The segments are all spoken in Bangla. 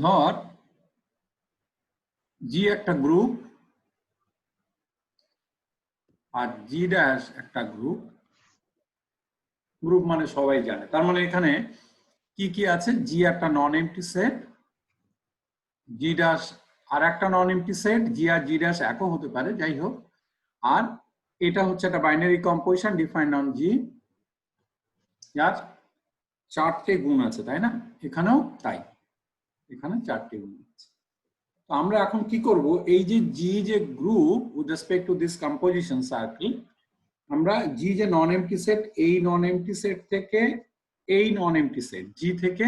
ধর জি একটা গ্রুপ আর জি ড্যাশ একটা গ্রুপ। গ্রুপ মানে সবাই জানে, তার মানে এখানে কি কি আছে, জি একটা নন এমটি সেট, জি ড্যাশ আর একটা নন এমটি সেট, জি আর জি ড্যাশ একও হতে পারে, যাই হোক। আর এটা হচ্ছে একটা বাইনারি কম্পোজিশন ডিফাইন্ড অন জি, যার চারটে গুণ আছে, তাই না? এখানেও তাই, এখানে চারটে গুণ আছে। তো আমরা এখন কি করব, এই যে জি যে group with respect to this composition circle, আমরা জি যে নন এমটি সেট, এই নন এমটি সেট থেকে এই নন এমটি সেট জি থেকে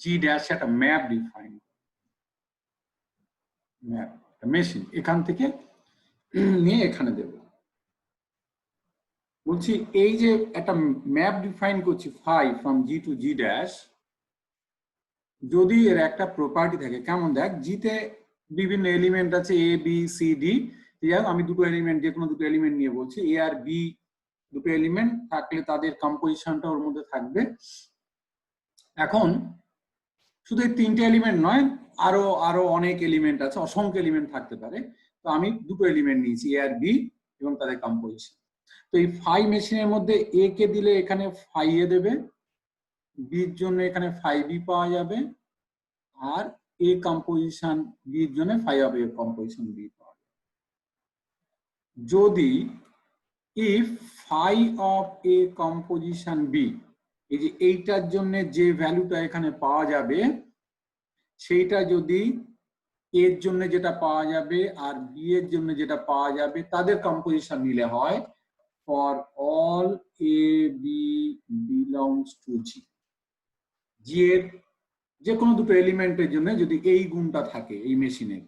জি ড্যাশ একটা ম্যাপ ডিফাইন, ম্যাপ মেশিন এখান থেকে নিয়ে এখানে দেব। বলছি এই যে একটা ম্যাপ ডিফাইন করছি phi from G to G dash, যদি এর একটা প্রপার্টি থাকে, কেমন দেখ, জিতে বিভিন্ন এলিমেন্ট আছে এ বি সি ডি, আমি দুটো এলিমেন্ট, যে কোনো দুটো এলিমেন্ট নিয়ে বলছি, এ আর বি দুটো এলিমেন্ট থাকলে তাদের কম্পোজিশনটা ওর মধ্যে থাকবে। এখন শুধু এই তিনটে এলিমেন্ট নয়, আরো আরো অনেক এলিমেন্ট আছে, অসংখ্য এলিমেন্ট থাকতে পারে। তো আমি দুটো এলিমেন্ট নিয়েছি এ আর বি এবং তাদের কম্পোজিশন। তো এই ফাই মেশিনের মধ্যে এ কে দিলে এখানে ফাই এ দেবে, বির জন্য এখানে ফাই বি পাওয়া যাবে, আর এ কম্পোজিশন বির জন্য phi of A composition B পাওয়া যাবে। যদি if phi of A composition B, এই যে এইটার জন্য যে ভ্যালুটা এখানে পাওয়া যাবে, সেইটা যদি এর জন্য যেটা পাওয়া যাবে আর বি এর জন্য যেটা পাওয়া যাবে তাদের কম্পোজিশন নিলে হয়, for all A B belongs to G, G এর যে কোনো দুটো এলিমেন্টের জন্য যদি এই গুণটা থাকে এই মেশিনের,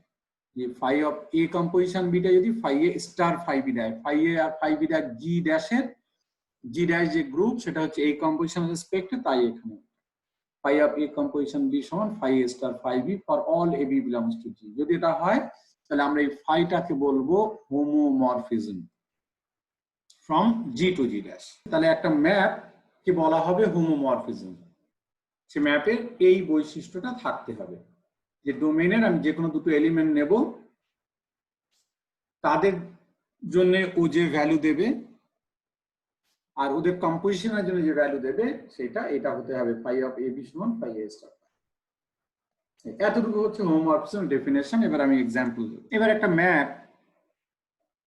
যে ফাই অফ এ কম্পোজিশন বিটা যদি phi A star phi B দেয়, ফাই এ আর ফাই বি দেয় জি ড্যাশের, জি ড্যাশ যে গ্রুপ সেটা হচ্ছে এই কম্পোজিশন রেসপেক্টে, তাই এখানে phi of A composition B সমান phi A star phi B for all AB belongs to G। যদি এটা হয় তাহলে আমরা এই ফাইটাকে বলবো homomorphism from G to G dash. তাহলে একটা ম্যাপ কে বলা হবে হোমোমরফিজম, সে ম্যাপের এই বৈশিষ্ট্যটা থাকতে হবে যে ডোমেইনের আমি যে কোনো দুটো এলিমেন্ট নেব, তাদের জন্য ও যে ভ্যালু দেবে আর ওদের কম্পোজিশনের জন্য যে ভ্যালু দেবে সেটা এটা হতে হবে phi of AB সমান phi A star। এতটুকু হচ্ছে হোমোমরফিজম ডেফিনেশন। এবার আমি এক্সাম্পল দেব। এবার একটা ম্যাপ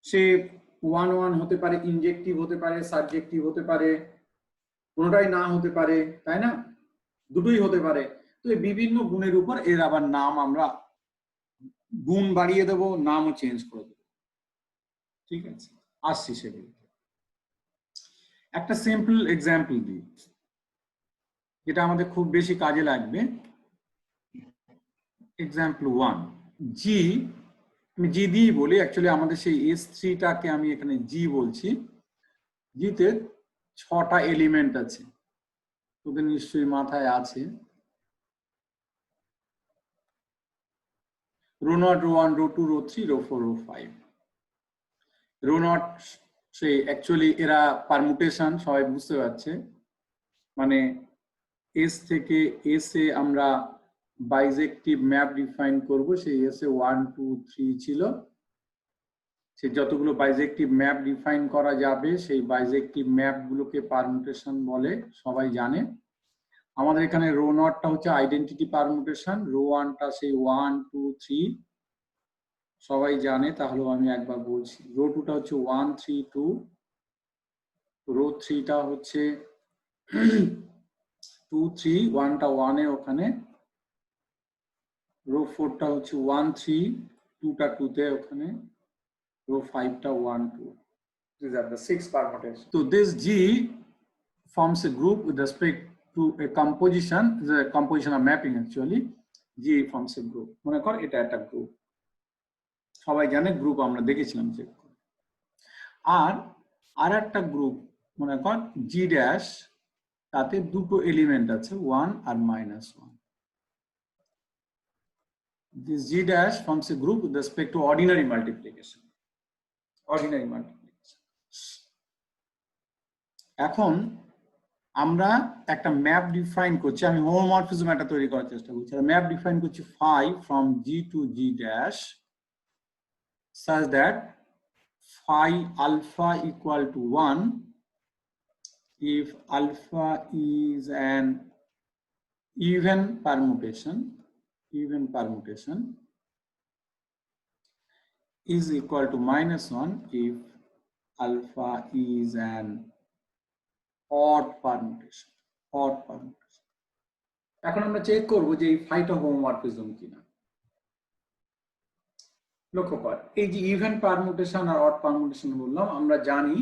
সে 1-1 হতে পারে, ইনজেক্টিভ হতে পারে, সাবজেক্টিভ হতে পারে, কোনোটাই না হতে পারে, তাই না? দুটোই হতে পারে। তো এই বিভিন্ন গুণের উপর এর আবার নাম আমরা গুণ বাড়িয়ে দেব, নামও চেঞ্জ করে দেব, ঠিক আছে? আসছি সেগুলো। একটা সিম্পল এক্সাম্পল দিই যেটা আমাদের খুব বেশি কাজে লাগবে। এক্সাম্পল 1, জি, আমি জি দিয়ে বলি, অ্যাকচুয়ালি আমাদের সেই S3টাকে আমি এখানে জি বলছি। জিতে 6টা এলিমেন্ট আছে, তোদের নিশ্চয়ই মাথায় আছে। Rho naught, rho 1, rho 2, rho 3, rho 4, rho 5। Rho naught সেই অ্যাকচুয়ালি এরা পারমুটেশন, সবাই বুঝতে পারছে, মানে এস থেকে এসে আমরা বাইজেক্টিভ ম্যাপ ডিফাইন করব, সেই এসে 1, 2, 3 ছিল, সে যতগুলো বাইজেক্টিভ ম্যাপ ডিফাইন করা যাবে সেই বাইজেক্টিভ ম্যাপ গুলোকে পারমুটেশন বলে, সবাই জানে। আমাদের এখানে রো নটটা হচ্ছে আইডেন্টিটি পারমুটেশন, রো 1টা সেই 1, 2, 3 সবাই জানে, তাহলে আমি একবার বলছি। রো 2টা হচ্ছে 1, 3, 2, রো 3টা হচ্ছে 2, 3, 1টা 1 এ ওখানে, রো 4টা হচ্ছে 1, 3, 2টা 2 তে ওখানে, রো 5টা 1, 2। These are the 6 permutations. So this G forms a group with respect to a composition, the composition of mapping actually. G forms a group. মনে কর এটা একটা গ্রুপ, সবাই জানে গ্রুপ, আমরা দেখেছিলাম চেক করে। আর একটা গ্রুপ মনে কর জি ড্যাশ, তাতে দুটো এলিমেন্ট আছে 1 আর -1। This G dash forms a group with respect to ordinary multiplication. Ordinary multiplication. এখন আমরা একটা ম্যাপ ডিফাইন করছি, আমি হোমোমরফিজম একটা তৈরি করার চেষ্টা করছি। ম্যাপ ডিফাইন করছি phi from G to G dash such that phi alpha equal to 1 if alpha is an even permutation is equal to -1 if alpha is an odd permutation. এখন আমরা চেক করব যে এই ফাইটা হোমোমরফিজম কিনা। লক্ষ্য কর, এই যে ইভেন পারমুটেশন আর অড পারমুটেশন বললাম, আমরা জানি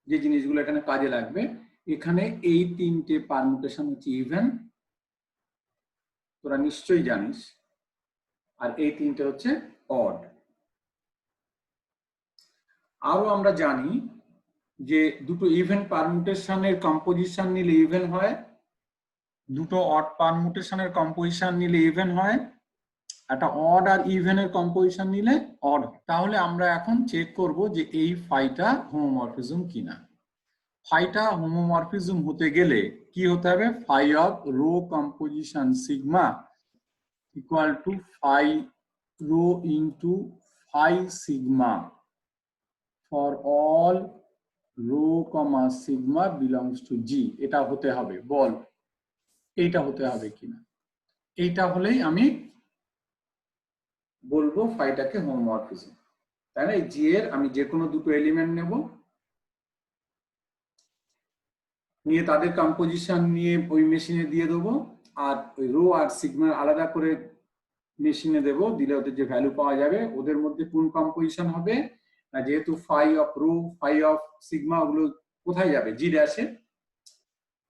যে জিনিসগুলো এখানে কাজে লাগবে। এখানে এই তিনটে পারমুটেশন হচ্ছে ইভেন, তোরা নিশ্চয়ই জানিস, আর এই তিনটে হচ্ছে অড। আরো আমরা জানি যে দুটো ইভেন পারমুটেশনের কম্পোজিশন নিলে ইভেন হয়, দুটো অড পারমুটেশনের কম্পোজিশন নিলে ইভেন হয়, একটা অড আর ইভেনের কম্পোজিশন নিলে অড। তাহলে আমরা এখন চেক করব যে এই ফাইটা হোমোমরফিজম কিনা। ফাইটা হোমোমরফিজম হতে গেলে কি হতে হবে? Phi of rho composition sigma equal to phi rho into phi sigma for all rho comma sigma belongs to G. এটা হতে হবে, বল এইটা হতে হবে কিনা। এইটা হলেই আমি বলবো ফাইটাকে হোমোমরফিজম, তাই না? জি এর আমি যে কোনো দুটো এলিমেন্ট নেব, নিয়ে তাদের কম্পোজিশন নিয়ে ওই মেশিনে দিয়ে দেবো, আর ওই রো আর সিগমা আলাদা করে মেশিনে দেবো, দিলে ওদের যে ভ্যালু পাওয়া যাবে ওদের মধ্যে কোন কম্পোজিশন হবে, যেহেতু phi of rho phi of sigma ওগুলো কোথায় যাবে? জি ড্যাশে।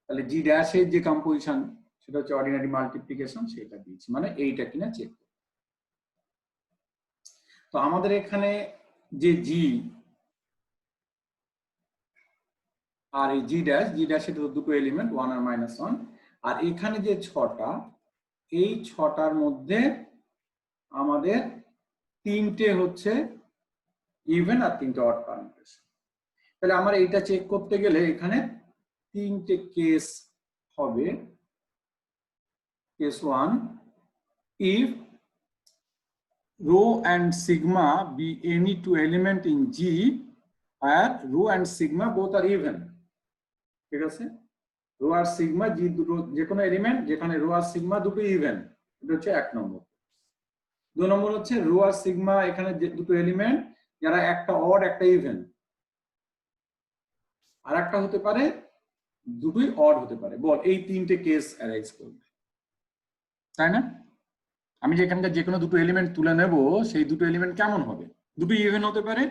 তাহলে জি ড্যাশের যে কম্পোজিশন সেটা হচ্ছে অর্ডিনারি মাল্টিপ্লিকেশন, সেটা দিয়েছি, মানে এইটা কিনা চেক। তো আমাদের এখানে যে জি আর এই জি ড্যাশ এটা দুটো এলিমেন্ট, 1 আর -1, আর এখানে যে ছটা, এই ছটার মধ্যে আমাদের তিনটে হচ্ছে ইভেন আর তিনটে অড পারমুটেশন। তাহলে আমার এইটা চেক করতে গেলে এখানে তিনটে কেস হবে। Case 1, if rho and sigma be any two element in G where rho and sigma both are even, ঠিক আছে? রো আর সিগমা জি দুটো যে কোনো এলিমেন্ট যেখানে রো আর সিগমা দুটো ইভেন, এটা হচ্ছে 1 নম্বর। 2 নম্বর হচ্ছে রো আর সিগমা এখানে দুটো এলিমেন্ট যারা একটা অড একটা ইভেন, আর একটা হতে পারে দুটোই অড হতে পারে। বল এই তিনটে কেস অ্যারাইজ করবে, তাই না? আমি যেখানকার যে কোনো দুটো এলিমেন্ট তুলে নেব, সেই দুটো এলিমেন্ট কেমন হবে? দুটোই ইভেন হতে পারে,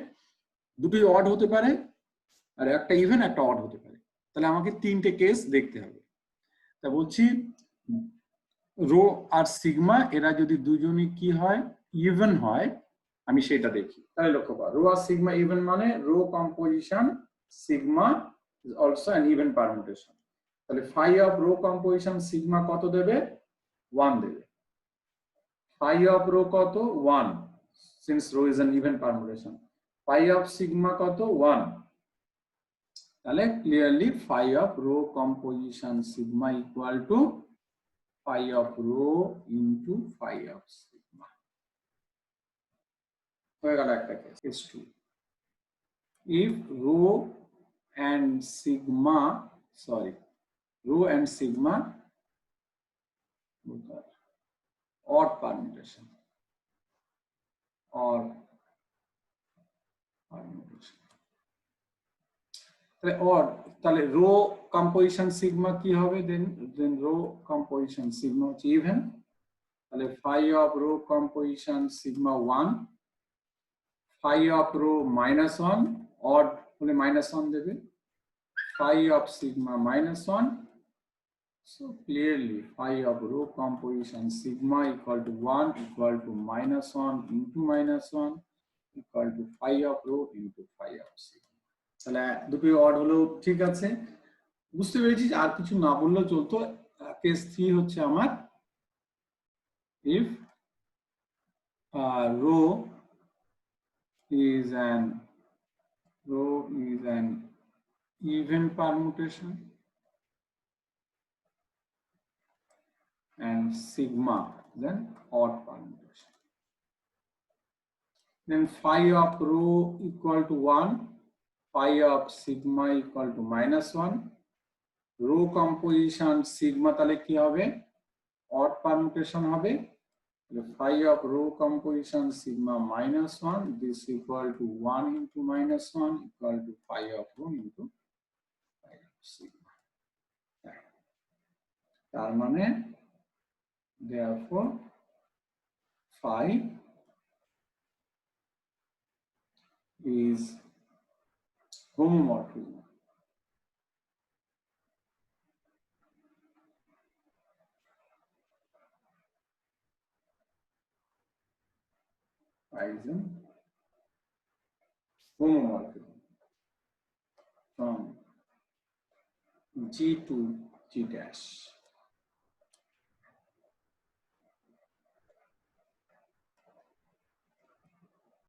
দুটোই অড হতে পারে, আর একটা ইভেন একটা অড হতে পারে। তাহলে আমাকে তিনটে কেস দেখতে হবে। তা বলছি রো আর সিগমা এরা যদি দুজনই কি হয়? ইভেন হয়, আমি সেটা দেখি। তাহলে লক্ষ্য কর, রো আর সিগমা ইভেন মানে rho composition sigma is also an even permutation. তাহলে phi of rho composition sigma কত দেবে? 1 দেবে। ফাই অফ রো কত? 1, since rho is an even permutation. Phi of sigma কত? 1। তাহলে clearly phi of rho composition sigma equal to phi of rho into phi of sigma। হয়ে গেল একটা case. Case 2, if rho and sigma odd permutation তাহলে odd, তাহলে রো কম্পোজিশন সিগমা কি হবে? দেন রো কম্পোজিশন সিগমা হচ্ছে ইভেন। তাহলে phi of rho composition sigma 1, phi of rho -1, odd হলে -1 দেবে, phi of sigma -1. So clearly phi of rho composition sigma equal to 1 equal to -1 into -1 equal to phi of rho into phi of sigma। তাহলে দুটোই অড হলো, ঠিক আছে, বুঝতে পেরেছি। আর কিছু না বললেও চলতো। কেস 3 হচ্ছে আমার if rho is an even permutation and sigma, then odd permutation. Then phi of rho equal to 1, phi of sigma equal to -1. Rho composition sigma তাহলে কি হবে, অড পারমুটেশন হবে, phi of row composition sigma -1, this equal to 1 into -1 equal to phi of rho into phi of sigma. তার মানে therefore phi is homomorphism. Phi is an homomorphism from G to G dash.